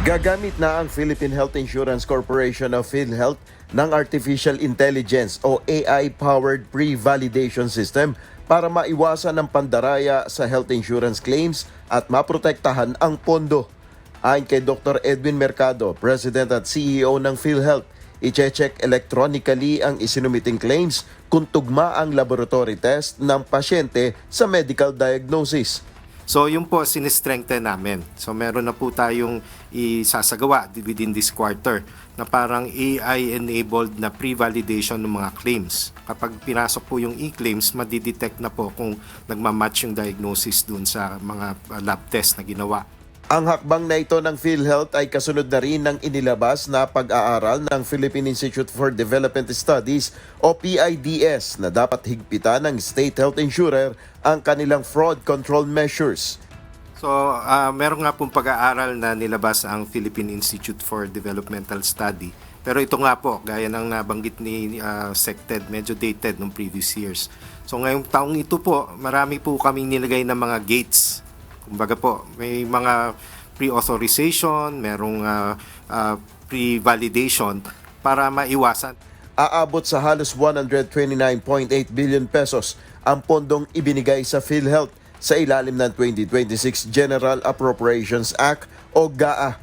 Gagamit na ang Philippine Health Insurance Corporation of PhilHealth ng Artificial Intelligence o AI-powered pre-validation system para maiwasan ang pandaraya sa health insurance claims at maprotektahan ang pondo. Ayon kay Dr. Edwin Mercado, President at CEO ng PhilHealth, i-check electronically ang isinumiting claims kung tugma ang laboratory test ng pasyente sa medical diagnosis. So yun po sinistrengthen namin. So meron na po tayong isasagawa within this quarter na parang AI-enabled na pre-validation ng mga claims. Kapag pinasok po yung e-claims, madidetect na po kung nagmamatch yung diagnosis dun sa mga lab test na ginawa. Ang hakbang na ito ng PhilHealth ay kasunod na rin ng inilabas na pag-aaral ng Philippine Institute for Development Studies o PIDS na dapat higpitan ng state health insurer ang kanilang fraud control measures. So meron nga pong pag-aaral na nilabas ang Philippine Institute for Developmental Study. Pero ito nga po, gaya ng nabanggit ni SecTed, medyo dated nung previous years. So ngayong taong ito po, marami po kaming nilagay ng mga gates. Kumbaga po, may mga pre-authorization, merong pre-validation para maiwasan. Aabot sa halos 129.8 billion pesos ang pondong ibinigay sa PhilHealth sa ilalim ng 2026 General Appropriations Act o GAA.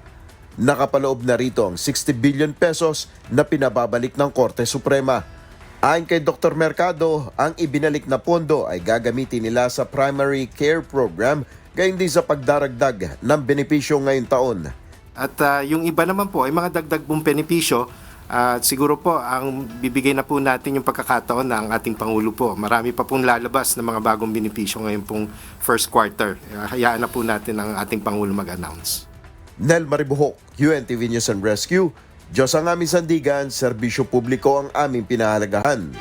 Nakapaloob na rito ang 60 billion pesos na pinababalik ng Korte Suprema. Ayon kay Dr. Mercado, ang ibinalik na pondo ay gagamitin nila sa primary care program gayon din sa pagdaragdag ng benepisyo ngayong taon. At yung iba naman po ay mga dagdag pong benepisyo. Siguro po ang bibigay na po natin yung pagkakataon na ang ating Pangulo po. Marami pa pong lalabas ng mga bagong benepisyo ngayon pong first quarter. Hayaan na po natin ang ating Pangulo mag-announce. Nel Maribuhok, UNTV News and Rescue. Diyos ang aming sandigan, serbisyo publiko ang aming pinahalagahan.